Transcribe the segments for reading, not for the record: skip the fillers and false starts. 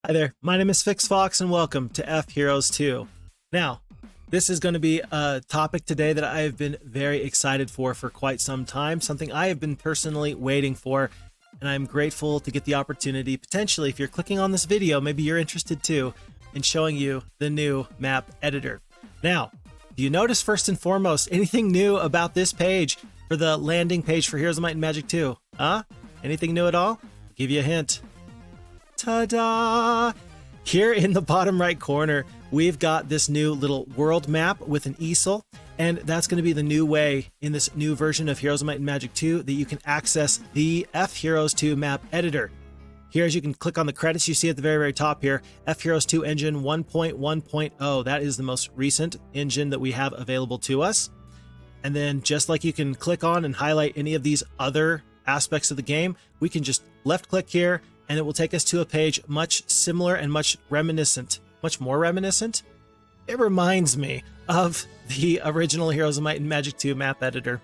Hi there, my name is Sphinx and welcome to FHeroes2. Now, this is going to be a topic today that I have been very excited for quite some time, something I have been personally waiting for, and I'm grateful to get the opportunity, potentially, if you're clicking on this video, maybe you're interested too, in showing you the new map editor. Now, do you notice first and foremost anything new about this page for the landing page for Heroes of Might and Magic 2? Huh? Anything new at all? I'll give you a hint. Ta-da! Here in the bottom right corner, we've got this new little world map with an easel, and that's going to be the new way in this new version of Heroes of Might and Magic 2 that you can access the FHeroes2 map editor. Here, as you can click on the credits you see at the very top here, FHeroes2 engine 1.1.0. That is the most recent engine that we have available to us. And then just like you can click on and highlight any of these other aspects of the game, we can just left click here and it will take us to a page much similar and much more reminiscent. It reminds me of the original Heroes of Might and Magic 2 map editor.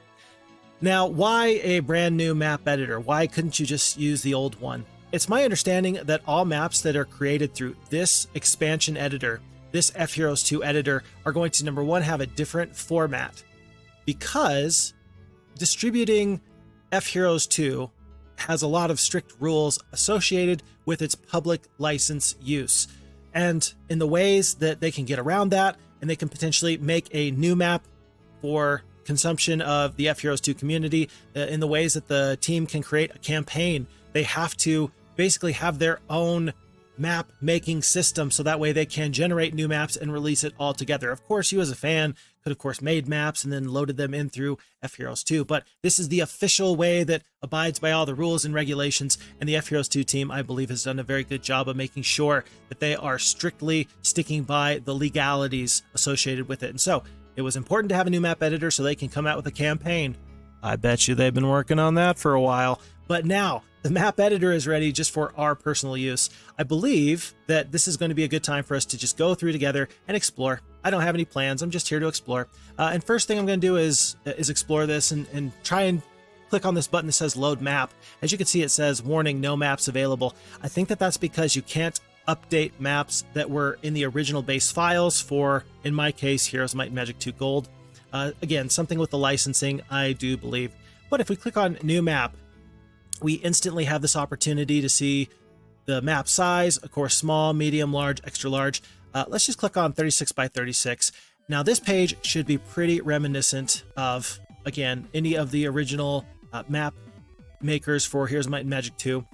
Now, why a brand new map editor? Why couldn't you just use the old one? It's my understanding that all maps that are created through this expansion editor, this FHeroes2 editor, are going to, number one, have a different format, because distributing FHeroes2 has a lot of strict rules associated with its public license use. And in the ways that they can get around that, and they can potentially make a new map for consumption of the FHeroes2 community, in the ways that the team can create a campaign, they have to basically have their own map making system, so that way they can generate new maps and release it all together. Of course, you as a fan could of course made maps and then loaded them in through FHeroes2, but this is the official way that abides by all the rules and regulations, and the FHeroes2 team, I believe, has done a very good job of making sure that they are strictly sticking by the legalities associated with it. And so it was important to have a new map editor so they can come out with a campaign. I bet you they've been working on that for a while, but now the map editor is ready just for our personal use. I believe that this is going to be a good time for us to just go through together and explore. I don't have any plans. I'm just here to explore. And first thing I'm going to do is explore this and try and click on this button that says load map. As you can see, it says warning, no maps available. I think that that's because you can't update maps that were in the original base files for, in my case, Heroes of Might and Magic 2 Gold. Again, something with the licensing, I do believe. But if we click on new map, we instantly have this opportunity to see the map size, of course, small, medium, large, extra large. Let's just click on 36 by 36. Now this page should be pretty reminiscent of, again, any of the original map makers for Heroes of Might and Magic 2.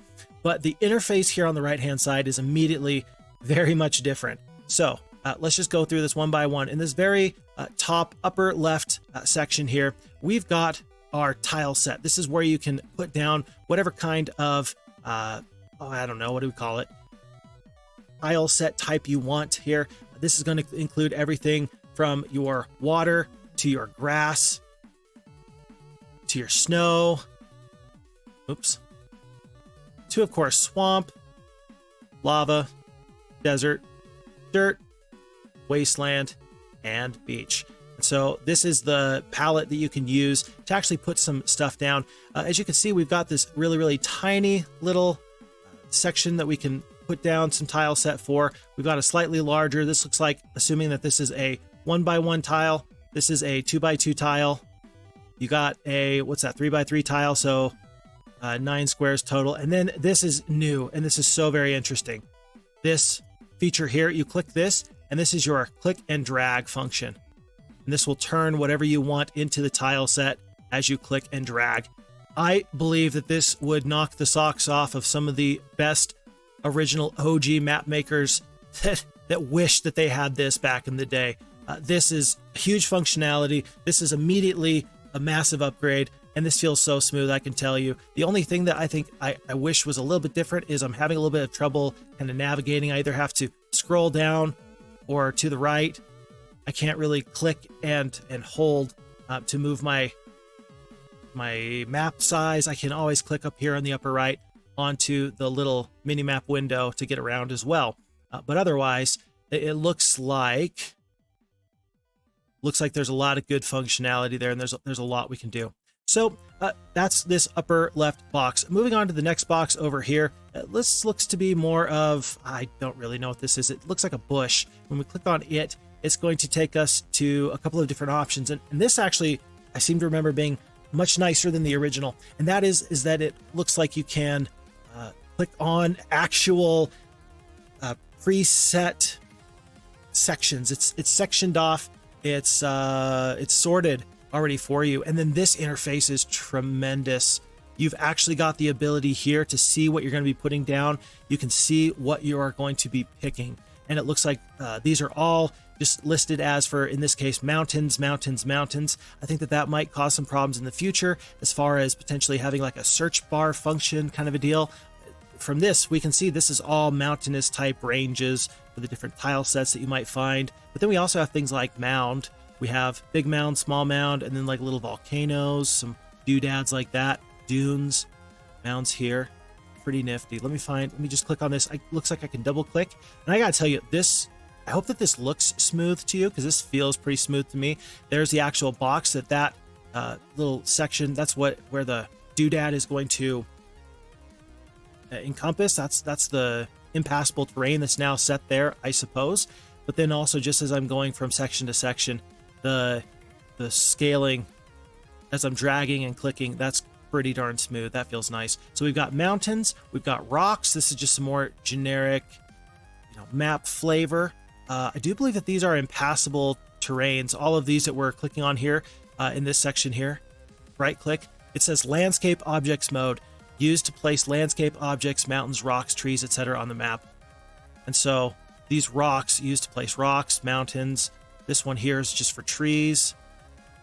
But the interface here on the right-hand side is immediately very much different. So let's just go through this one by one. In this very top upper left section here, we've got our tile set. This is where you can put down whatever kind of, I don't know, what do we call it? Tile set type you want here. This is going to include everything from your water to your grass to your snow, to of course swamp, lava, desert, dirt, wasteland, and beach. So this is the palette that you can use to actually put some stuff down. As you can see, we've got this really tiny little section that we can put down some tile set for. We've got a slightly larger, this looks like, assuming that this is a 1x1 tile, this is a 2x2 tile. You got a, what's that, 3x3 tile, so 9 squares total. And then this is new, and this is so very interesting. This feature here, you click this, and this is your click and drag function. And this will turn whatever you want into the tile set as you click and drag. I believe that this would knock the socks off of some of the best original OG map makers that wish that they had this back in the day. This is huge functionality. This is immediately a massive upgrade, and this feels so smooth, I can tell you. The only thing that I think I wish was a little bit different is I'm having a little bit of trouble kind of navigating. I either have to scroll down or to the right. I can't really click and hold to move my map size. I can always click up here on the upper right onto the little mini map window to get around as well. But otherwise, it looks like there's a lot of good functionality there, and there's a lot we can do. So that's this upper left box. Moving on to the next box over here, This looks to be more of, I don't really know what this is. It looks like a bush. When we click on it, it's going to take us to a couple of different options. And this actually, I seem to remember being much nicer than the original. And that is that it looks like you can click on actual preset sections. It's sectioned off. It's sorted already for you. And then this interface is tremendous. You've actually got the ability here to see what you're going to be putting down. You can see what you are going to be picking. And it looks like these are all just listed as, for, in this case, mountains, mountains, mountains. I think that might cause some problems in the future as far as potentially having like a search bar function kind of a deal. From this, we can see this is all mountainous type ranges for the different tile sets that you might find. But then we also have things like mound. We have big mound, small mound, and then like little volcanoes, some doodads like that. Dunes, mounds here, pretty nifty. Let me just click on this. It looks like I can double click, and I gotta tell you, I hope that this looks smooth to you, because this feels pretty smooth to me. There's the actual box that little section, that's where the doodad is going to encompass. That's the impassable terrain that's now set there, I suppose. But then also, just as I'm going from section to section, the scaling as I'm dragging and clicking, that's pretty darn smooth. That feels nice. So we've got mountains, we've got rocks. This is just some more generic, map flavor. I do believe that these are impassable terrains. All of these that we're clicking on here in this section here, right click, it says landscape objects mode, used to place landscape objects, mountains, rocks, trees, etc. on the map. And so these rocks, used to place rocks, mountains. This one here is just for trees,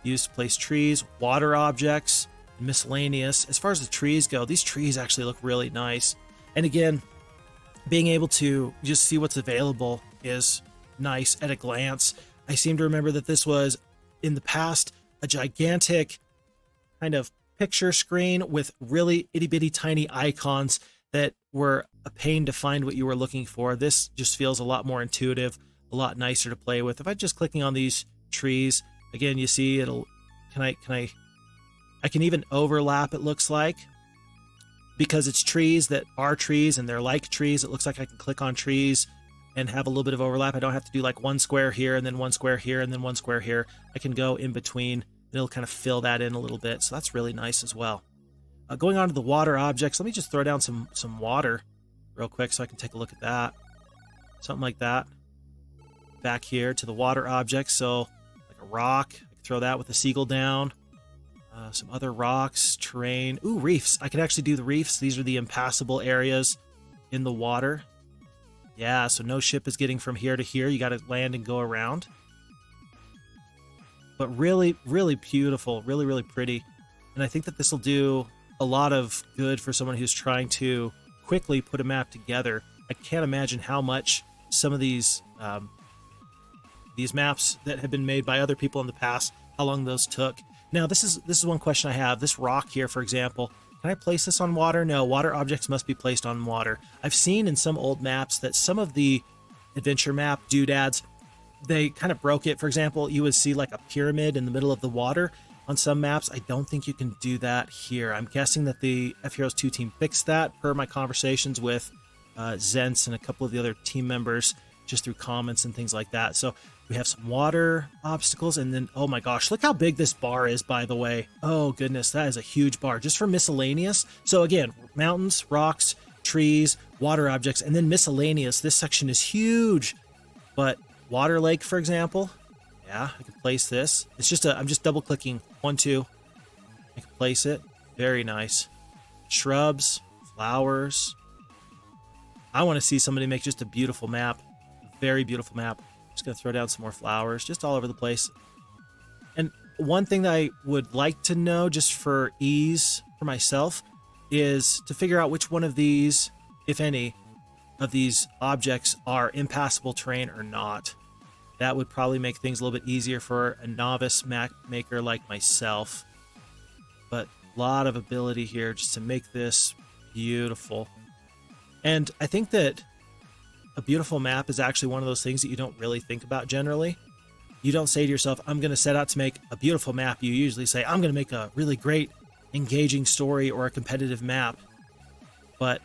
used to place trees, water objects, miscellaneous. As far as the trees go, these trees actually look really nice. And again, being able to just see what's available is nice at a glance. I seem to remember that this was, in the past, a gigantic kind of picture screen with really itty-bitty tiny icons that were a pain to find what you were looking for. This just feels a lot more intuitive, a lot nicer to play with. If I'm just clicking on these trees, again, you see it'll, I can even overlap, it looks like, because it's trees that are trees and they're like trees. It looks like I can click on trees and have a little bit of overlap. I don't have to do like one square here and then one square here and then one square here. I can go in between and it'll kind of fill that in a little bit. So that's really nice as well. Going on to the water objects, let me just throw down some water real quick so I can take a look at that. Something like that. Back here to the water objects. So like a rock, I can throw that with a seagull down. Some other rocks, terrain. Ooh, reefs. I can actually do the reefs. These are the impassable areas in the water. Yeah, so no ship is getting from here to here. You got to land and go around. But really, really beautiful. Really, really pretty. And I think that this will do a lot of good for someone who's trying to quickly put a map together. I can't imagine how much some of these maps that have been made by other people in the past, how long those took. Now, this is one question I have. This rock here, for example, can I place this on water? No, water objects must be placed on water. I've seen in some old maps that some of the adventure map doodads, they kind of broke it. For example, you would see like a pyramid in the middle of the water on some maps. I don't think you can do that here. I'm guessing that the FHeroes2 team fixed that per my conversations with Zents and a couple of the other team members just through comments and things like that. So we have some water obstacles, and then, oh my gosh, look how big this bar is, by the way. Oh goodness, that is a huge bar just for miscellaneous. So again, mountains, rocks, trees, water objects, and then miscellaneous. This section is huge. But water lake, for example, yeah, I can place this. It's just I'm just double clicking 1, 2. I can place it. Very nice. Shrubs, flowers. I want to see somebody make just a beautiful map. Very beautiful map. Just going to throw down some more flowers just all over the place. And one thing that I would like to know, just for ease for myself, is to figure out which one of these, if any, of these objects are impassable terrain or not. That would probably make things a little bit easier for a novice map maker like myself. But a lot of ability here just to make this beautiful. And I think that a beautiful map is actually one of those things that you don't really think about generally. You don't say to yourself, I'm going to set out to make a beautiful map. You usually say, I'm going to make a really great, engaging story or a competitive map. But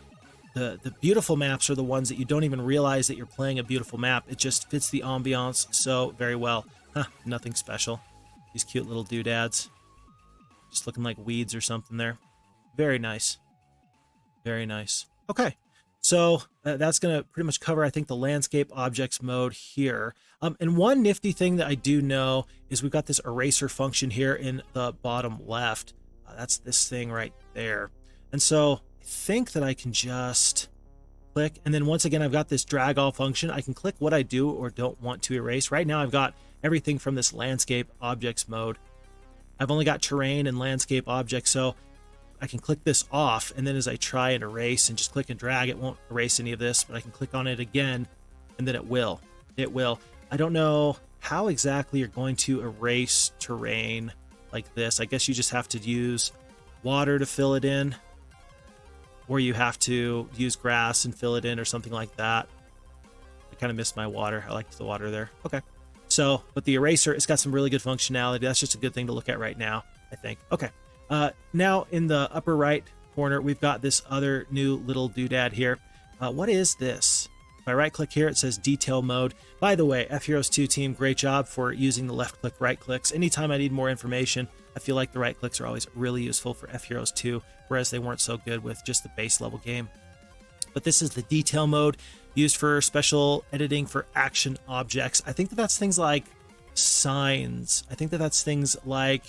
the beautiful maps are the ones that you don't even realize that you're playing a beautiful map. It just fits the ambiance so very well. Huh, nothing special. These cute little doodads. Just looking like weeds or something there. Very nice. Very nice. Okay. So that's going to pretty much cover, I think, the landscape objects mode here. And one nifty thing that I do know is we've got this eraser function here in the bottom left. That's this thing right there. And so I think that I can just click. And then once again, I've got this drag all function. I can click what I do or don't want to erase. Right now, I've got everything from this landscape objects mode. I've only got terrain and landscape objects. So I can click this off, and then as I try and erase and just click and drag, it won't erase any of this, but I can click on it again, and then it will. It will. I don't know how exactly you're going to erase terrain like this. I guess you just have to use water to fill it in, or you have to use grass and fill it in or something like that. I kind of missed my water. I liked the water there. Okay. So, but the eraser, it's got some really good functionality. That's just a good thing to look at right now, I think. Okay. Now in the upper right corner, we've got this other new little doodad here. What is this? If I right click here, it says detail mode. By the way, FHeroes2 team, great job for using the left click, right clicks. Anytime I need more information, I feel like the right clicks are always really useful for FHeroes2, whereas they weren't so good with just the base level game. But this is the detail mode used for special editing for action objects. I think that that's things like signs. I think that that's things like,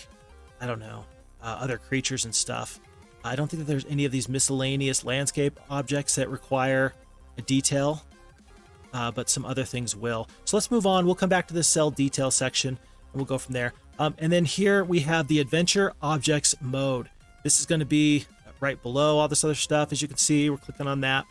I don't know, other creatures and stuff. I don't think that there's any of these miscellaneous landscape objects that require a detail, but some other things will. So let's move on. We'll come back to the cell detail section and we'll go from there. And then here we have the adventure objects mode. This is going to be right below all this other stuff. As you can see, we're clicking on that.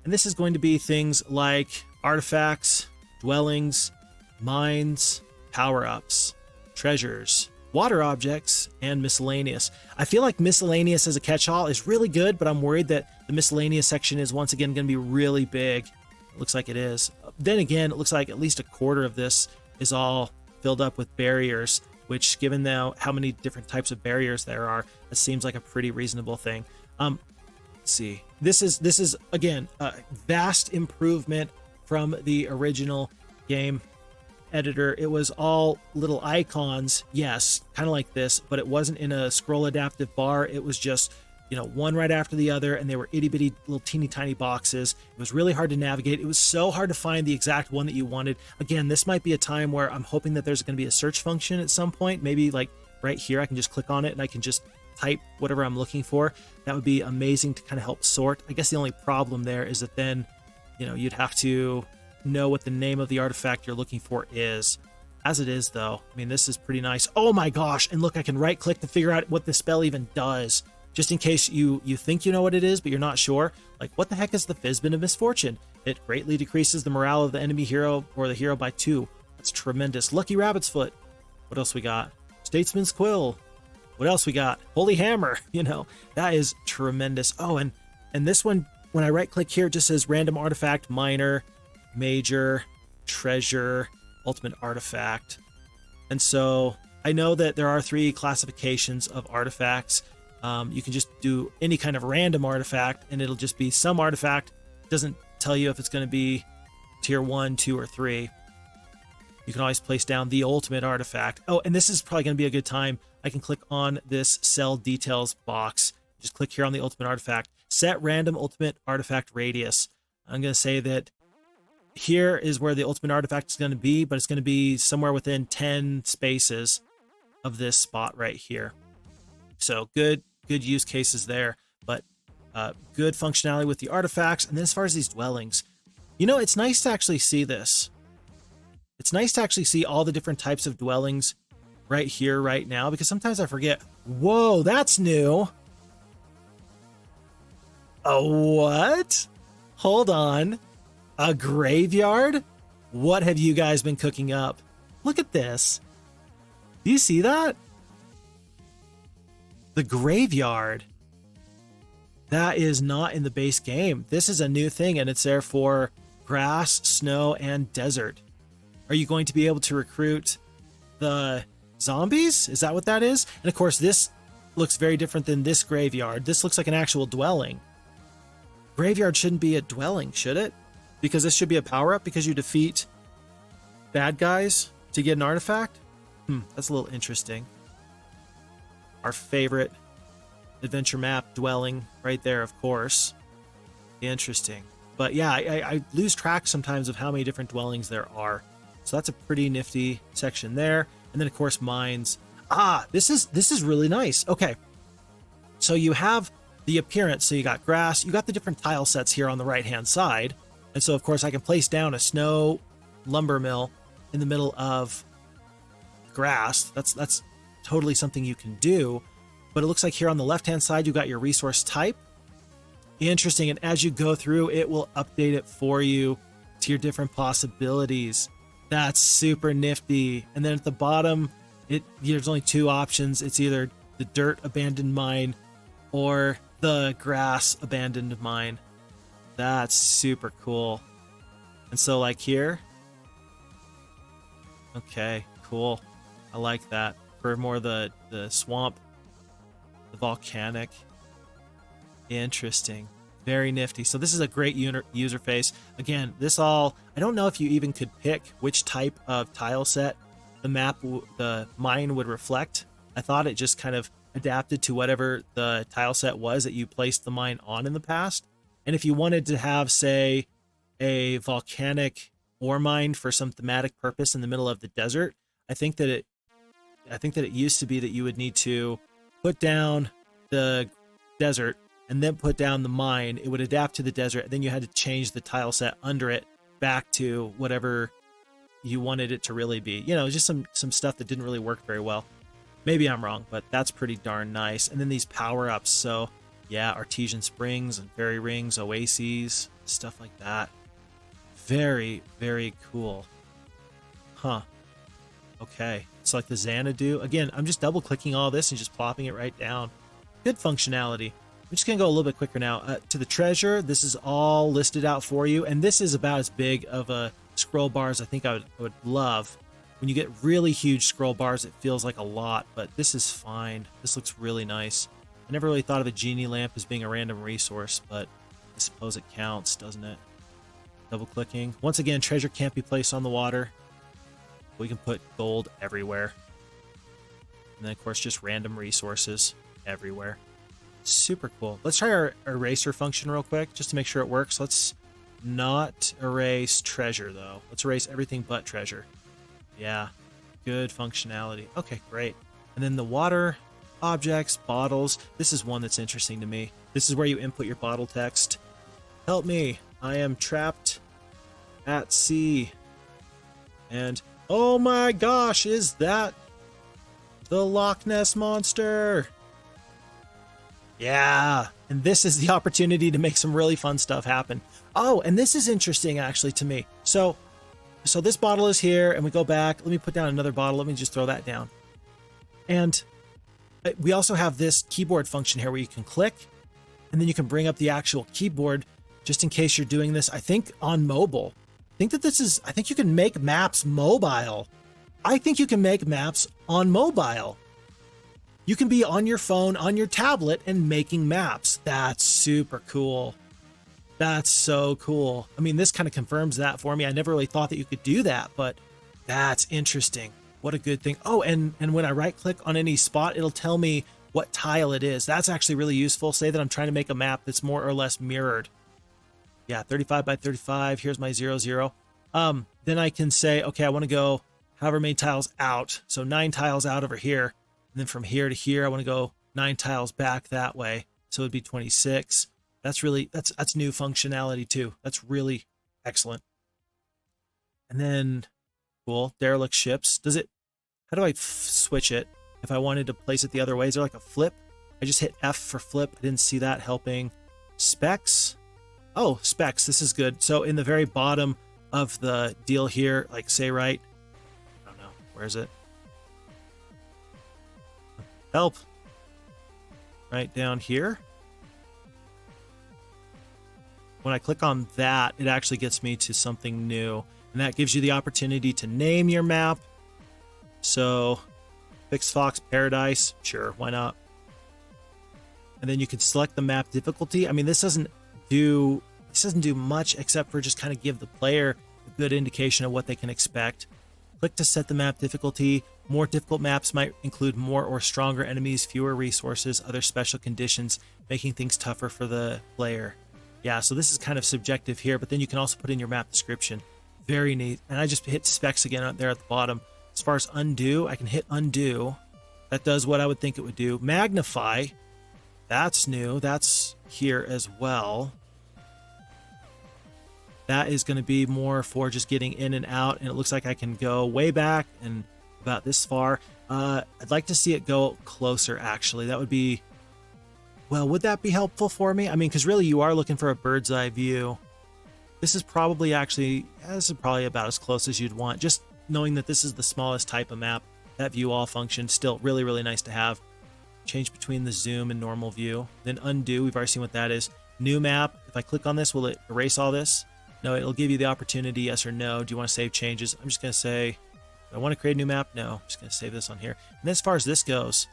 And this is going to be things like artifacts, dwellings, mines, power-ups, treasures, water objects, and miscellaneous. I feel like miscellaneous as a catch-all is really good, but I'm worried that the miscellaneous section is once again going to be really big. It looks like it is. Then again, it looks like at least a quarter of this is all filled up with barriers, which given now how many different types of barriers there are, it seems like a pretty reasonable thing. Let's see. This is again a vast improvement from the original game editor. It was all little icons, yes, kind of like this, but it wasn't in a scroll adaptive bar. It was just, you know, one right after the other, and they were itty bitty little teeny tiny boxes. It was really hard to navigate. It was so hard to find the exact one that you wanted. Again, this might be a time where I'm hoping that there's going to be a search function at some point. Maybe like right here, I can just click on it and I can just type whatever I'm looking for. That would be amazing to kind of help sort. I guess the only problem there is that then, you know, you'd have to know what the name of the artifact you're looking for is. As it is, though, I mean, this is pretty nice. Oh my gosh, and look, I can right click to figure out what the spell even does, just in case you think you know what it is, but you're not sure. Like, what the heck is the Fizbin of Misfortune? It greatly decreases the morale of the enemy hero or the hero by 2. That's tremendous. Lucky Rabbit's Foot. What else we got? Statesman's Quill. What else we got? Holy Hammer. You know, that is tremendous. Oh, and this one, when I right click here, it just says random artifact, minor, major, treasure, ultimate artifact. And so I know that there are 3 classifications of artifacts. You can just do any kind of random artifact and it'll just be some artifact. It doesn't tell you if it's going to be tier 1, 2, or 3. You can always place down the ultimate artifact. Oh, and this is probably going to be a good time. I can click on this cell details box. Just click here on the ultimate artifact. Set random ultimate artifact radius. I'm going to say that here is where the ultimate artifact is going to be, but it's going to be somewhere within 10 spaces of this spot right here. So good use cases there, but good functionality with the artifacts. And then as far as these dwellings, you know, it's nice to actually see this. It's nice to actually see all the different types of dwellings right here, right now, because sometimes I forget. Whoa, that's new. A what? Hold on. A graveyard? What have you guys been cooking up? Look at this. Do you see that? The graveyard. That is not in the base game. This is a new thing, and it's there for grass, snow, and desert. Are you going to be able to recruit the zombies? Is that what that is? And of course, this looks very different than this graveyard. This looks like an actual dwelling. graveyard shouldn't be a dwelling, should it? Because this should be a power-up because you defeat bad guys to get an artifact? That's a little interesting. Our favorite adventure map, dwelling, right there, of course. Interesting. But yeah, I lose track sometimes of how many different dwellings there are. So that's a pretty nifty section there. And then, of course, mines. This is really nice. Okay. So you have the appearance. So you got grass. You got the different tile sets here on the right-hand side. And so, of course, I can place down a snow lumber mill in the middle of grass. That's totally something you can do. But it looks like here on the left-hand side, you got your resource type. Interesting. And as you go through, it will update it for you to your different possibilities. That's super nifty. And then at the bottom, there's only two options. It's either the dirt abandoned mine or the grass abandoned mine. That's super cool. And so like here. Okay, cool. I like that. For more the swamp, the volcanic. Interesting. Very nifty. So this is a great user face. Again, I don't know if you even could pick which type of tile set the mine would reflect. I thought it just kind of adapted to whatever the tile set was that you placed the mine on in the past. And if you wanted to have, say, a volcanic ore mine for some thematic purpose in the middle of the desert, I think that it used to be that you would need to put down the desert and then put down the mine. It would adapt to the desert, and then you had to change the tile set under it back to whatever you wanted it to really be. You know, just some stuff that didn't really work very well. Maybe I'm wrong, but that's pretty darn nice. And then these power-ups. So yeah, artesian springs and fairy rings, oases, stuff like that. Very, very cool. Huh. Okay. It's like the Xanadu. Again, I'm just double-clicking all this and just plopping it right down. Good functionality. I'm just going to go a little bit quicker now. To the treasure, this is all listed out for you. And this is about as big of a scroll bar as I think I would love. When you get really huge scroll bars, it feels like a lot, but this is fine. This looks really nice. I never really thought of a genie lamp as being a random resource, but I suppose it counts, doesn't it? Double clicking. Once again, treasure can't be placed on the water. We can put gold everywhere. And then, of course, just random resources everywhere. Super cool. Let's try our eraser function real quick, just to make sure it works. Let's not erase treasure, though. Let's erase everything but treasure. Yeah, good functionality. Okay, great. And then the water objects, bottles. This is one that's interesting to me. This is where you input your bottle text. Help me. I am trapped at sea. And, oh my gosh, is that the Loch Ness Monster? Yeah, and this is the opportunity to make some really fun stuff happen. Oh, and this is interesting actually to me. So this bottle is here, and we go back. Let me put down another bottle. Let me just throw that down. And we also have this keyboard function here where you can click, and then you can bring up the actual keyboard just in case you're doing this, I think, on mobile. I think you can make maps mobile. I think you can make maps on mobile. You can be on your phone, on your tablet, and making maps. That's super cool. That's so cool. I mean, this kind of confirms that for me. I never really thought that you could do that, but that's interesting. What a good thing. Oh, and when I right-click on any spot, it'll tell me what tile it is. That's actually really useful. Say that I'm trying to make a map that's more or less mirrored. Yeah, 35 by 35. Here's my 0, 0. Then I can say, okay, I want to go however many tiles out. So 9 tiles out over here. And then from here to here, I want to go 9 tiles back that way. So it'd be 26. That's new functionality too. That's really excellent. And then, cool, derelict ships. How do I switch it? If I wanted to place it the other way, is there like a flip? I just hit F for flip. I didn't see that helping. Specs. Oh, specs. This is good. So in the very bottom of the deal here, like say right, I don't know, where is it? Help. Right down here. When I click on that, it actually gets me to something new. And that gives you the opportunity to name your map. So, Fixed Fox Paradise. Sure, why not? And then you can select the map difficulty. I mean, this doesn't doesn't do much except for just kind of give the player a good indication of what they can expect. Click to set the map difficulty. More difficult maps might include more or stronger enemies, fewer resources, other special conditions, making things tougher for the player. Yeah, so this is kind of subjective here, but then you can also put in your map description. Very neat. And I just hit specs again up there at the bottom. As far as undo, I can hit undo. That does what I would think it would do. Magnify, that's new. That's here as well. That is going to be more for just getting in and out, and it looks like I can go way back and about this far. I'd like to see it go closer, actually. That would be, well, would that be helpful for me? I mean, because really you are looking for a bird's eye view. This is probably actually, this is probably about as close as you'd want. Just knowing that this is the smallest type of map, that view all function, still really, really nice to have. Change between the zoom and normal view. Then undo, we've already seen what that is. New map, if I click on this, will it erase all this? No, it'll give you the opportunity, yes or no. Do you want to save changes? I'm just going to say, do I want to create a new map? No, I'm just going to save this on here. And as far as this goes,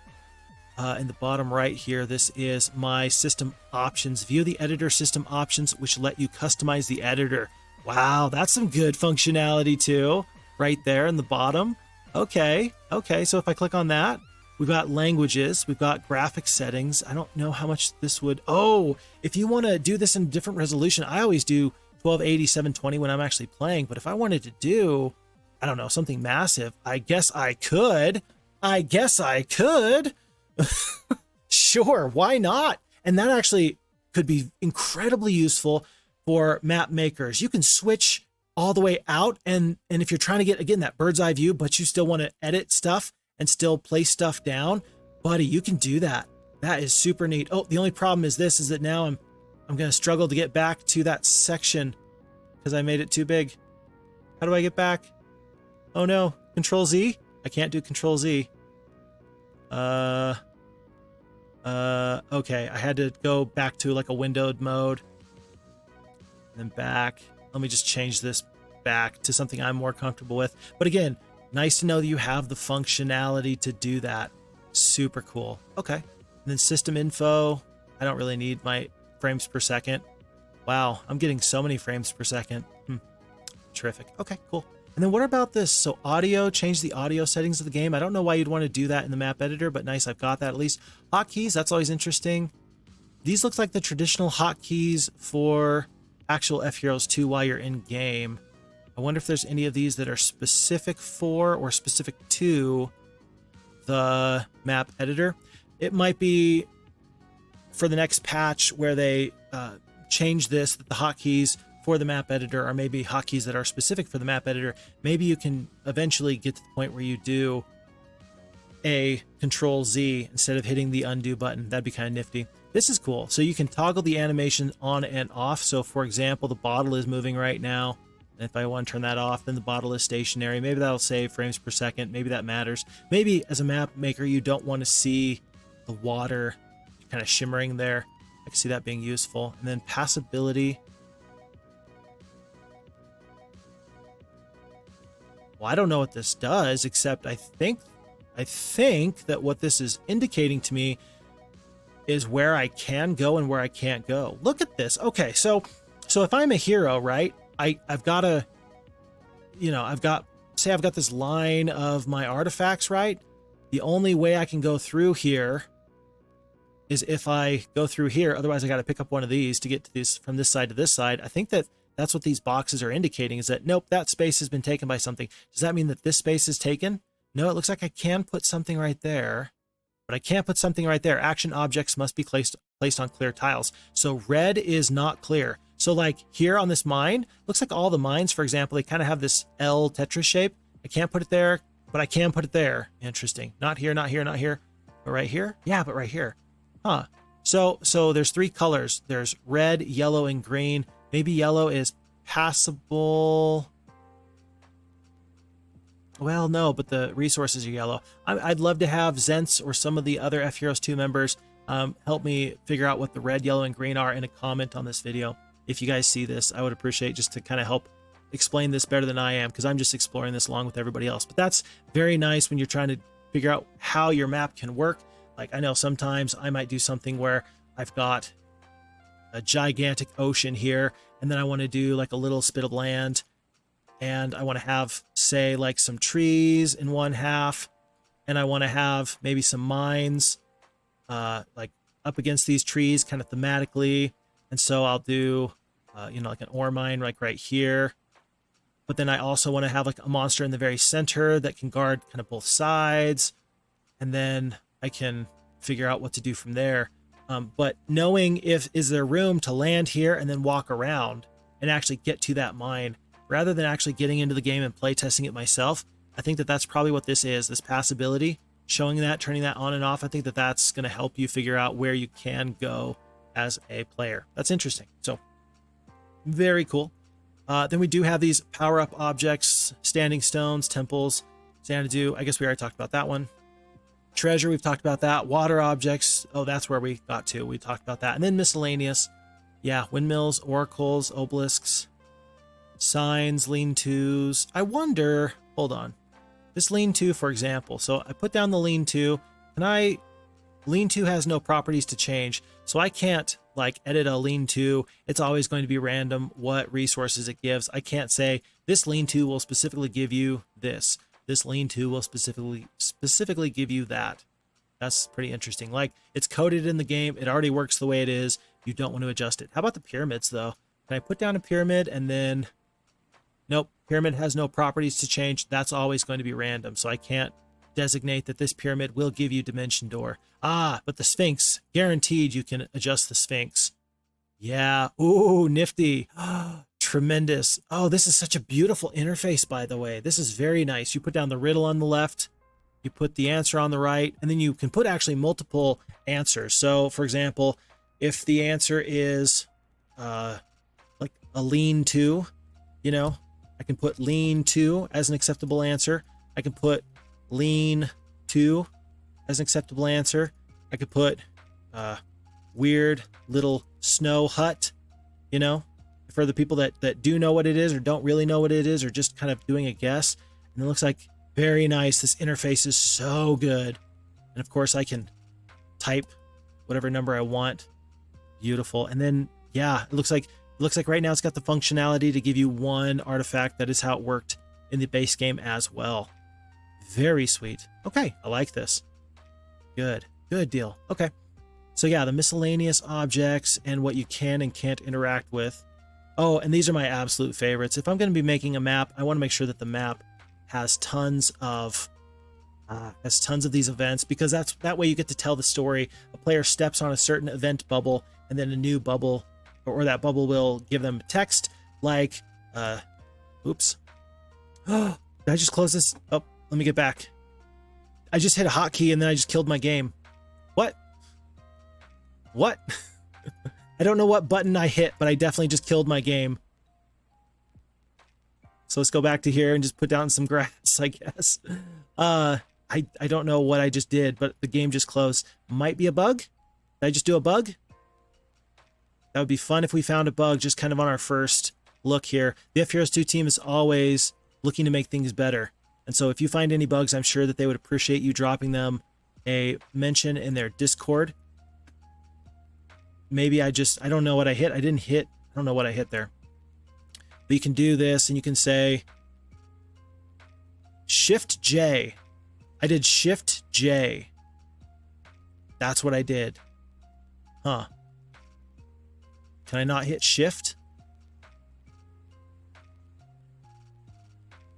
in the bottom right here, this is my system options. View the editor system options, which let you customize the editor. Wow, that's some good functionality too, right there in the bottom. Okay, so if I click on that, we've got languages, we've got graphic settings. I don't know how much this would, oh, if you want to do this in different resolution, I always do 1280, 720 when I'm actually playing, but if I wanted to do, I don't know, something massive, I guess I could. Sure, why not? And that actually could be incredibly useful for map makers. You can switch all the way out, and if you're trying to get, again, that bird's eye view, but you still want to edit stuff and still place stuff down, buddy, you can do that. That is super neat. Oh, the only problem is this, is that now I'm going to struggle to get back to that section because I made it too big. How do I get back? Oh no, Control Z? I can't do Control Z. Okay, I had to go back to like a windowed mode. And then back. Let me just change this back to something I'm more comfortable with. But again, nice to know that you have the functionality to do that. Super cool. Okay. And then system info. I don't really need my frames per second. Wow, I'm getting so many frames per second. Terrific. Okay, cool. And then what about this? So audio, change the audio settings of the game. I don't know why you'd want to do that in the map editor, but nice, I've got that at least. Hotkeys, that's always interesting. These look like the traditional hotkeys for actual FHeroes2 while you're in game. I wonder if there's any of these that are specific for or specific to the map editor. It might be for the next patch where they change this, that the hotkeys for the map editor are maybe hotkeys that are specific for the map editor. Maybe you can eventually get to the point where you do a Control Z instead of hitting the undo button. That'd be kind of nifty. This is cool. So you can toggle the animation on and off. So for example, the bottle is moving right now. And if I want to turn that off, then the bottle is stationary. Maybe that'll save frames per second. Maybe that matters. Maybe as a map maker, you don't want to see the water kind of shimmering there. I can see that being useful. And then passability. Well, I don't know what this does, except I think that what this is indicating to me is where I can go and where I can't go. Look at this. Okay, so if I'm a hero, right? I've got to, I've got this line of my artifacts, right? The only way I can go through here is if I go through here. Otherwise, I got to pick up one of these to get to this from this side to this side. I think that's what these boxes are indicating, is that, nope, that space has been taken by something. Does that mean that this space is taken? No, it looks like I can put something right there, but I can't put something right there. Action objects must be placed on clear tiles. So red is not clear. So like here on this mine, looks like all the mines, for example, they kind of have this L Tetris shape. I can't put it there, but I can put it there. Interesting. Not here, not here, not here, but right here? Yeah, but right here. Huh. So there's three colors. There's red, yellow, and green. Maybe yellow is passable. Well, no, but the resources are yellow. I'd love to have Zents or some of the other FHeroes2 members help me figure out what the red, yellow, and green are in a comment on this video. If you guys see this, I would appreciate just to kind of help explain this better than I am, because I'm just exploring this along with everybody else. But that's very nice when you're trying to figure out how your map can work. Like I know sometimes I might do something where I've got a gigantic ocean here, and then I want to do like a little spit of land, and I want to have, say, like some trees in one half, and I want to have maybe some mines like up against these trees kind of thematically. And so I'll do, you know, like an ore mine like right here. But then I also want to have like a monster in the very center that can guard kind of both sides. And then I can figure out what to do from there. But knowing is there room to land here and then walk around and actually get to that mine, rather than actually getting into the game and play testing it myself, I think that that's probably what this is, this passability, showing that, turning that on and off. I think that that's going to help you figure out where you can go as a player. That's interesting. So very cool. Then we do have these power-up objects, standing stones, temples, Xanadu. I guess we already talked about that one. Treasure, we've talked about that. Water objects. Oh, that's where we got to. We talked about that. And then miscellaneous. Yeah, windmills, oracles, obelisks, signs, lean-tos. I wonder, hold on. This lean-to, for example. So I put down the lean-to, and lean-to has no properties to change. So I can't like edit a lean-to. It's always going to be random what resources it gives. I can't say this lean-to will specifically give you this. This lean-to will specifically give you that. That's pretty interesting. Like, it's coded in the game. It already works the way it is. You don't want to adjust it. How about the pyramids, though? Can I put down a pyramid and then... Nope, pyramid has no properties to change. That's always going to be random. So I can't designate that this pyramid will give you dimension door. Ah, but the Sphinx, guaranteed you can adjust the Sphinx. Yeah, ooh, nifty. Tremendous. Oh, this is such a beautiful interface, by the way. This is very nice. You put down the riddle on the left, you put the answer on the right, and then you can put actually multiple answers. So, for example, if the answer is like a lean-to, you know, I can put lean-to as an acceptable answer. I can put lean-to as an acceptable answer. I could put weird little snow hut, you know, for the people that do know what it is or don't really know what it is or just kind of doing a guess. And it looks like very nice. This interface is so good. And of course I can type whatever number I want. Beautiful. And then, yeah, it looks like right now it's got the functionality to give you one artifact. That is how it worked in the base game as well. Very sweet. Okay, I like this. Good deal. Okay. So yeah, the miscellaneous objects and what you can and can't interact with. Oh, and these are my absolute favorites. If I'm going to be making a map, I want to make sure that the map has tons of these events, because that way you get to tell the story. A player steps on a certain event bubble, and then a new bubble, or that bubble will give them text like, oops. Did I just close this? Oh, let me get back. I just hit a hotkey and then I just killed my game. What? I don't know what button I hit, but I definitely just killed my game. So let's go back to here and just put down some grass, I guess. I don't know what I just did, but the game just closed. Might be a bug? Did I just do a bug? That would be fun if we found a bug just kind of on our first look here. The FHeroes2 team is always looking to make things better. And so if you find any bugs, I'm sure that they would appreciate you dropping them a mention in their Discord. Maybe I don't know what I hit. I don't know what I hit there. But you can do this and you can say Shift J. I did Shift J. That's what I did. Huh. Can I not hit Shift?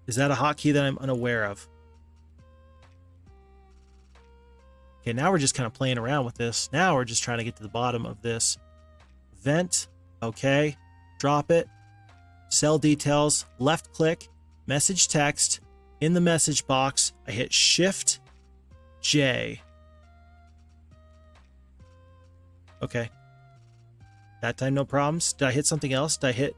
Is that a hotkey that I'm unaware of? Okay, now we're just kind of playing around with this. Now we're just trying to get to the bottom of this. Vent. Okay. Drop it. Cell details. Left click. Message text. In the message box, I hit Shift J. Okay. That time, no problems. Did I hit something else? Did I hit...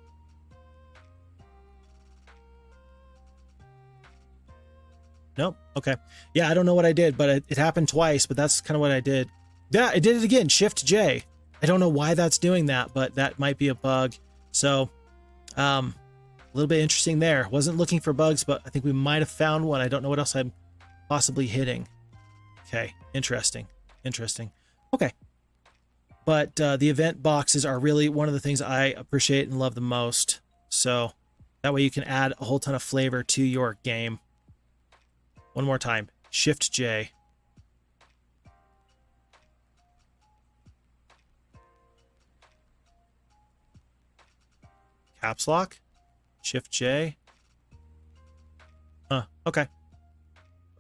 Nope. Okay. Yeah, I don't know what I did, but it happened twice, but that's kind of what I did. Yeah, I did it again. Shift J. I don't know why that's doing that, but that might be a bug. So, a little bit interesting there. Wasn't looking for bugs, but I think we might have found one. I don't know what else I'm possibly hitting. Okay. Interesting. Okay. But the event boxes are really one of the things I appreciate and love the most. So that way you can add a whole ton of flavor to your game. One more time. Shift J. Caps lock. Shift J. Okay.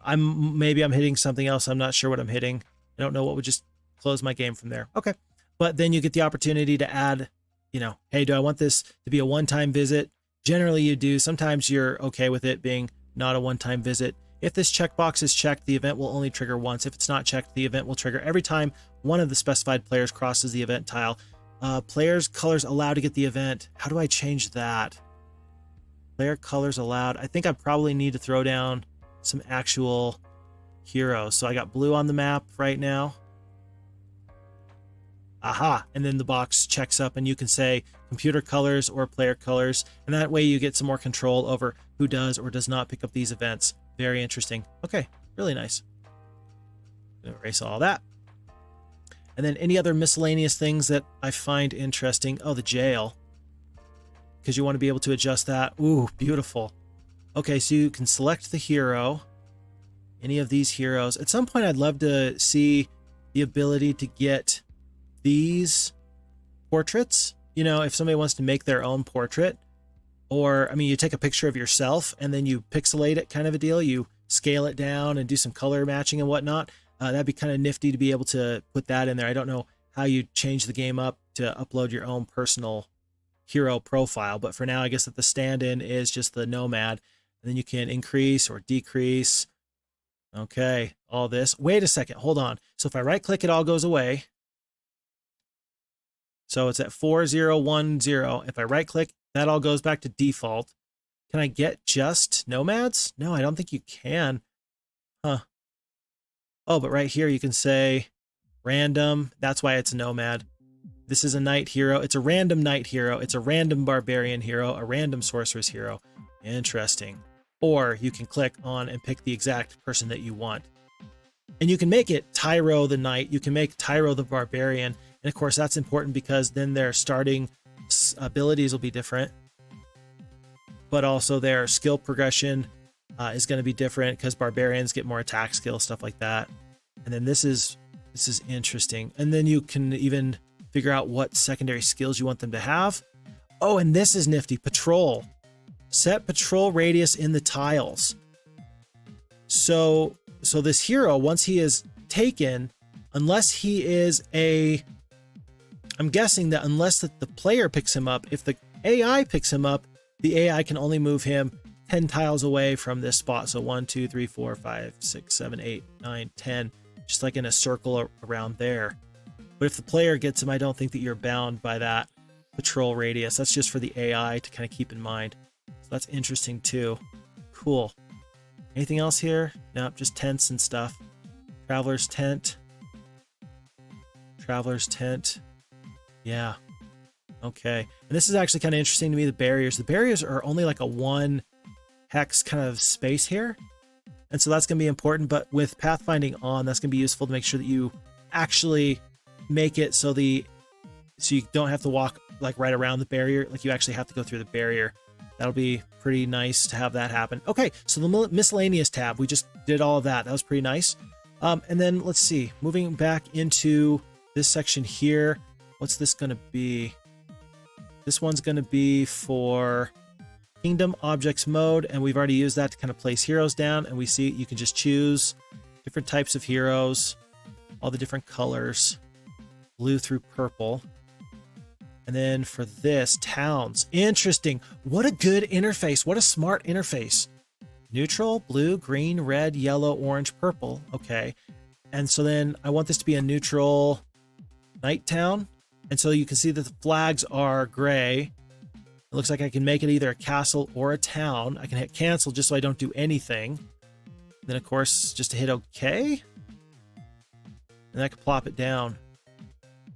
Maybe I'm hitting something else. I'm not sure what I'm hitting. I don't know what would just close my game from there. Okay. But then you get the opportunity to add, you know, hey, do I want this to be a one-time visit? Generally you do. Sometimes you're okay with it being not a one-time visit. If this checkbox is checked, the event will only trigger once. If it's not checked, the event will trigger every time one of the specified players crosses the event tile. Players' colors allowed to get the event. How do I change that? Player colors allowed. I think I probably need to throw down some actual heroes. So I got blue on the map right now. Aha. And then the box checks up and you can say computer colors or player colors. And that way you get some more control over who does or does not pick up these events. Very interesting. Okay. Really nice. Erase all that. And then any other miscellaneous things that I find interesting. Oh, the jail. Because you want to be able to adjust that. Ooh, beautiful. Okay, so you can select the hero. Any of these heroes. At some point, I'd love to see the ability to get these portraits. You know, if somebody wants to make their own portrait. Or, I mean, you take a picture of yourself and then you pixelate it kind of a deal. You scale it down and do some color matching and whatnot. That'd be kind of nifty to be able to put that in there. I don't know how you change the game up to upload your own personal hero profile, but for now I guess that the stand-in is just the nomad, and then you can increase or decrease. Okay, all this. Wait a second, hold on. So if I right click, it all goes away. So it's at 4010. If I right click, that all goes back to default. Can I get just nomads? No, I don't think you can. Huh. Oh, but right here you can say random. That's why it's a nomad. This is a knight hero. It's a random knight hero. It's a random barbarian hero, a random sorceress hero. Interesting. Or you can click on and pick the exact person that you want. And you can make it Tyro the knight. You can make Tyro the barbarian. And of course, that's important because then their starting abilities will be different. But also their skill progression is going to be different because barbarians get more attack skill, stuff like that. And then this is interesting. And then you can even figure out what secondary skills you want them to have. Oh, and this is nifty. Patrol. Set patrol radius in the tiles. So this hero, once he is taken, unless he is I'm guessing that unless the player picks him up, if the AI picks him up, the AI can only move him 10 tiles away from this spot. So 1, 2, 3, 4, 5, 6, 7, 8, 9, 10, just like in a circle around there. But if the player gets him, I don't think that you're bound by that patrol radius. That's just for the AI to kind of keep in mind. So that's interesting too. Cool. Anything else here? Nope, just tents and stuff. Traveler's tent. Traveler's tent. Yeah. Okay. And this is actually kind of interesting to me, the barriers. The barriers are only like a 1 hex kind of space here. And so that's going to be important. But with pathfinding on, that's going to be useful to make sure that you actually make it so you don't have to walk like right around the barrier. Like you actually have to go through the barrier. That'll be pretty nice to have that happen. Okay, so the miscellaneous tab, we just did all of that. That was pretty nice. And then let's see, moving back into this section here, what's this going to be? This one's going to be for Kingdom Objects mode, and we've already used that to kind of place heroes down, and we see you can just choose different types of heroes, all the different colors, blue through purple. And then for this, towns. Interesting. What a good interface. What a smart interface. Neutral, blue, green, red, yellow, orange, purple. Okay. And so then I want this to be a neutral night town. And so you can see that the flags are gray. It looks like I can make it either a castle or a town. I can hit cancel just so I don't do anything. Then of course, just to hit OK. And I can plop it down.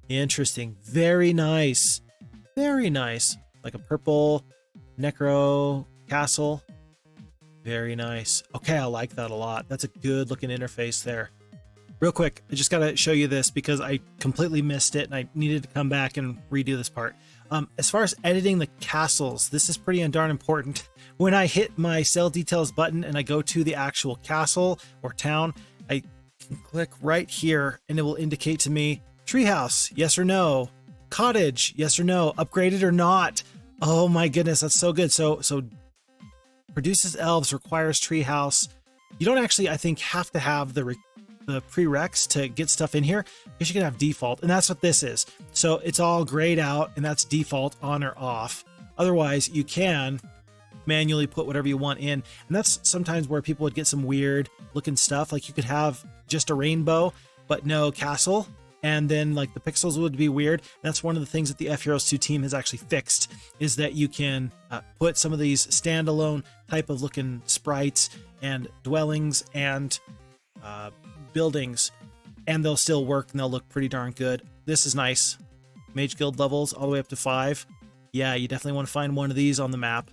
Interesting. Very nice. Very nice. Like a purple necro castle. Very nice. Okay, I like that a lot. That's a good looking interface there. Real quick, I just got to show you this because I completely missed it and I needed to come back and redo this part. As far as editing the castles, this is pretty darn important. When I hit my Cell Details button and I go to the actual castle or town, I can click right here and it will indicate to me treehouse, yes or no, cottage, yes or no, upgraded or not. Oh my goodness, that's so good. So produces elves, requires treehouse. You don't actually, I think, have to have the prereqs to get stuff in here, because you can have default, and that's what this is. So it's all grayed out, and that's default on or off. Otherwise, you can manually put whatever you want in, and that's sometimes where people would get some weird looking stuff. Like you could have just a rainbow, but no castle, and then like the pixels would be weird. And that's one of the things that the FHeroes2 team has actually fixed, is that you can put some of these standalone type of looking sprites and dwellings and buildings, and they'll still work and they'll look pretty darn good. This is nice. Mage Guild levels all the way up to 5. Yeah, you definitely want to find one of these on the map.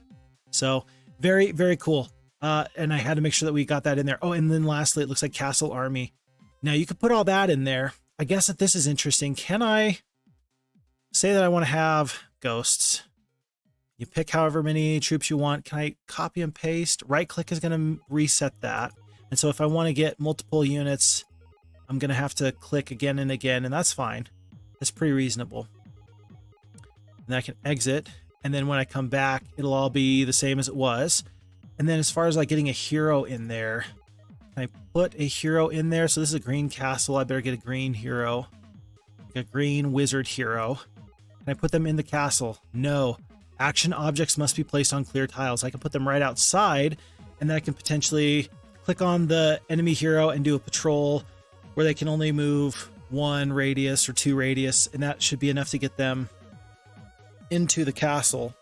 So very, very cool. And I had to make sure that we got that in there. Oh, and then lastly, it looks like Castle Army. Now you could put all that in there. I guess that this is interesting. Can I say that I want to have ghosts? You pick however many troops you want. Can I copy and paste? Right click is going to reset that. And so if I want to get multiple units, I'm going to have to click again and again, and that's fine. That's pretty reasonable. And I can exit, and then when I come back, it'll all be the same as it was. And then as far as like getting a hero in there, can I put a hero in there? So this is a green castle. I better get a green hero, like a green wizard hero. Can I put them in the castle? No. Action objects must be placed on clear tiles. I can put them right outside, and then I can potentially click on the enemy hero and do a patrol where they can only move 1 radius or 2 radius, and that should be enough to get them into the castle.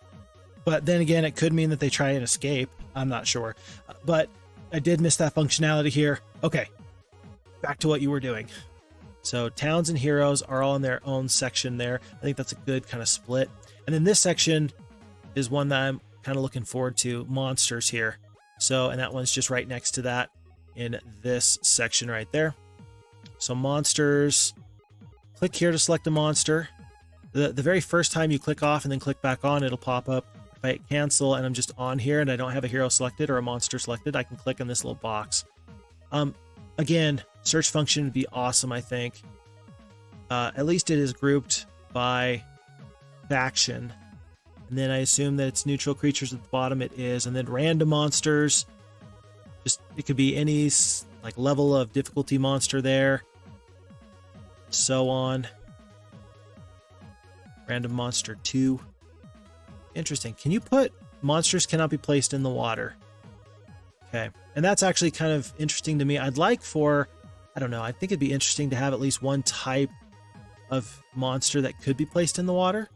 But then again, it could mean that they try and escape. I'm not sure. But I did miss that functionality here. Okay, back to what you were doing. So towns and heroes are all in their own section there. I think that's a good kind of split. And then this section is one that I'm kind of looking forward to, monsters here. So, and that one's just right next to that in this section right there. So monsters, click here to select a monster. The very first time you click off and then click back on, it'll pop up. If I hit cancel and I'm just on here and I don't have a hero selected or a monster selected, I can click on this little box. Again, search function would be awesome, I think. At least it is grouped by faction. And then I assume that it's neutral creatures at the bottom. It is. And then random monsters. Just, it could be any like level of difficulty monster there. So on. Random monster 2. Interesting. Can you put monsters cannot be placed in the water? Okay. And that's actually kind of interesting to me. I'd like for, I don't know, I think it'd be interesting to have at least one type of monster that could be placed in the water.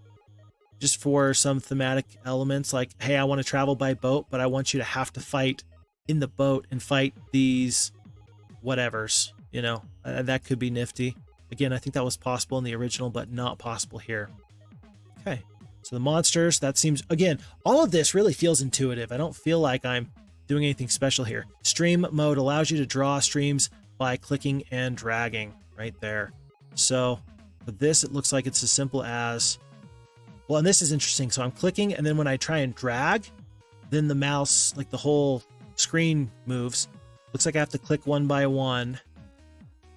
Just for some thematic elements, like, hey, I want to travel by boat, but I want you to have to fight in the boat and fight these whatevers, you know, that could be nifty. Again, I think that was possible in the original, but not possible here. Okay, so the monsters, that seems, again, all of this really feels intuitive. I don't feel like I'm doing anything special here. Stream mode allows you to draw streams by clicking and dragging right there. So for this, it looks like it's as simple as, well, and this is interesting. So I'm clicking, and then when I try and drag, then the mouse, like the whole screen moves. Looks like I have to click one by one.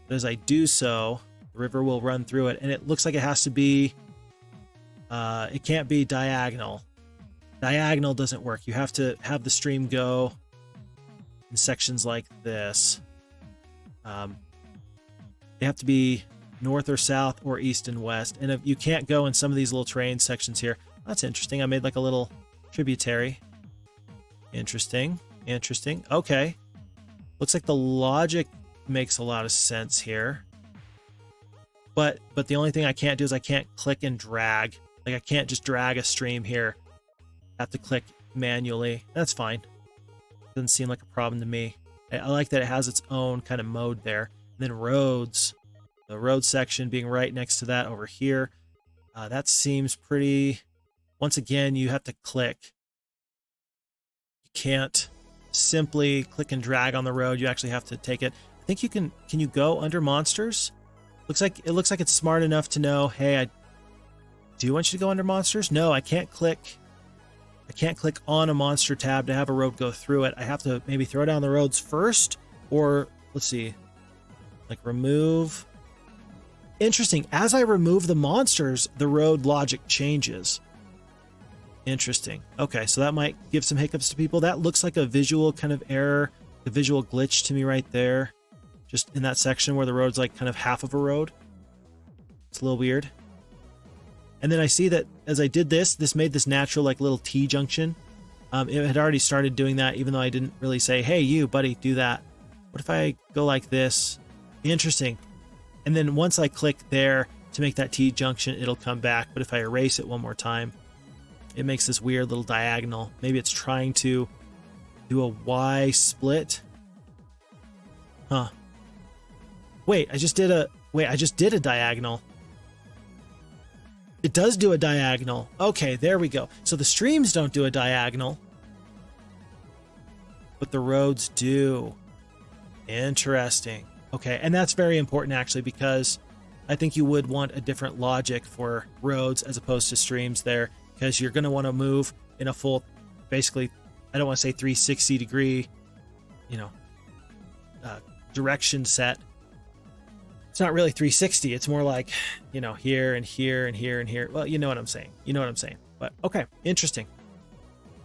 But as I do so, the river will run through it, and it looks like it has to be, it can't be diagonal. Diagonal doesn't work. You have to have the stream go in sections like this. They have to be north or south or east and west. And if you can't go in some of these little terrain sections here. That's interesting. I made like a little tributary. Interesting. Interesting. Okay. Looks like the logic makes a lot of sense here. But the only thing I can't do is I can't click and drag. Like I can't just drag a stream here. I have to click manually. That's fine. Doesn't seem like a problem to me. I like that it has its own kind of mode there. And then roads. The road section being right next to that over here. That seems pretty... Once again, you have to click. You can't simply click and drag on the road. You actually have to take it. think you can you go under monsters? It looks like it's smart enough to know, hey, I do want you to go under monsters. No, I can't click on a monster tab to have a road go through it. I have to maybe throw down the roads first, or let's see, like remove. Interesting. As I remove the monsters, the road logic changes. Interesting. Okay, so that might give some hiccups to people. That looks like a visual kind of error, a visual glitch to me right there. Just in that section where the road's like kind of half of a road. It's a little weird. And then I see that as I did this made this natural like little T junction. It had already started doing that, even though I didn't really say, hey, you buddy, do that. What if I go like this? Interesting. And then once I click there to make that T junction, it'll come back. But if I erase it one more time, it makes this weird little diagonal. Maybe it's trying to do a Y split. Huh. Wait, I just did a diagonal. It does do a diagonal. Okay, there we go. So the streams don't do a diagonal, but the roads do. Interesting. Okay, and that's very important actually, because I think you would want a different logic for roads as opposed to streams there, because you're going to want to move in a full, basically, I don't want to say 360 degree, direction set. It's not really 360. It's more like, here and here and here and here. Well, you know what I'm saying. But okay, interesting.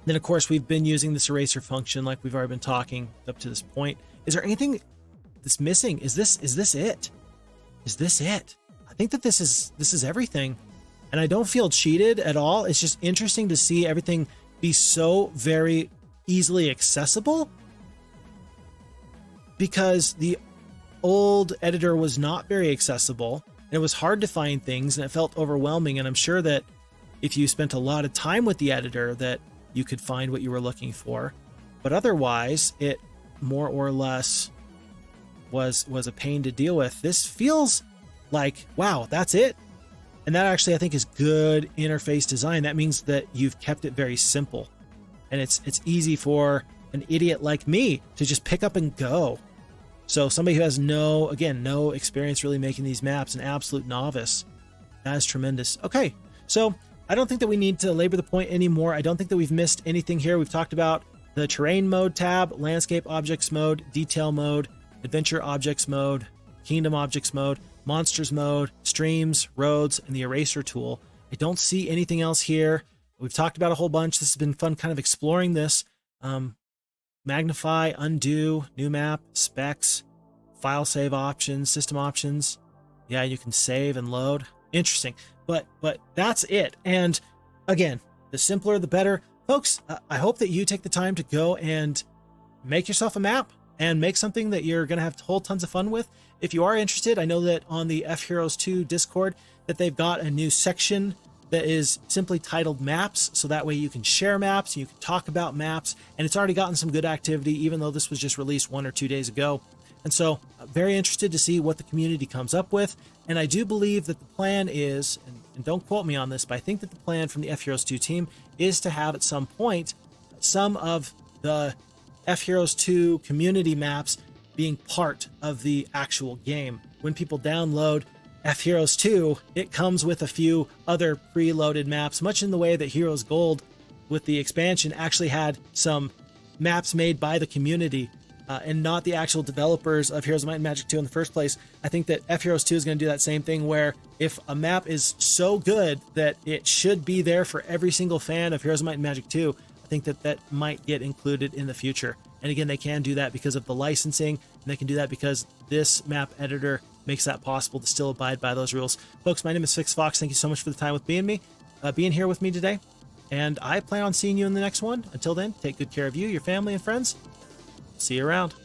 Then, of course, we've been using this eraser function like we've already been talking up to this point. Is there anything that's missing? Is this it? Is this it? I think that this is everything. And I don't feel cheated at all. It's just interesting to see everything be so very easily accessible, because the old editor was not very accessible, and it was hard to find things, and it felt overwhelming. And I'm sure that if you spent a lot of time with the editor that you could find what you were looking for, but otherwise it more or less was a pain to deal with. This feels like, wow, that's it. And that actually I think is good interface design. That means that you've kept it very simple, and it's easy for an idiot like me to just pick up and go. So somebody who has no experience really making these maps, an absolute novice, that is tremendous. Okay, so I don't think that we need to labor the point anymore. I don't think that we've missed anything here. We've talked about the terrain mode tab, landscape objects mode, detail mode, adventure objects mode, kingdom objects mode, monsters mode, streams, roads, and the eraser tool. I don't see anything else here. We've talked about a whole bunch. This has been fun kind of exploring this. Magnify, undo, new map, specs, file save options, system options. Yeah, you can save and load. Interesting. But that's it. And again, the simpler, the better. Folks, I hope that you take the time to go and make yourself a map and make something that you're going to have whole tons of fun with. If you are interested, I know that on the FHeroes2 Discord that they've got a new section that is simply titled Maps, so that way you can share maps, you can talk about maps, and it's already gotten some good activity, even though this was just released 1 or 2 days ago. And so very interested to see what the community comes up with. And I do believe that the plan is, and don't quote me on this, but I think that the plan from the FHeroes2 team is to have at some point some of the FHeroes2 community maps being part of the actual game. When people download FHeroes2, it comes with a few other preloaded maps, much in the way that Heroes Gold with the expansion actually had some maps made by the community and not the actual developers of Heroes of Might and Magic 2 in the first place. I think that FHeroes2 is going to do that same thing, where if a map is so good that it should be there for every single fan of Heroes of Might and Magic 2, I think that that might get included in the future. And again, they can do that because of the licensing, and they can do that because this map editor makes that possible to still abide by those rules. Folks, my name is Sphinx Fox. Thank you so much for the time with being here with me today. And I plan on seeing you in the next one. Until then, take good care of you, your family, and friends. See you around.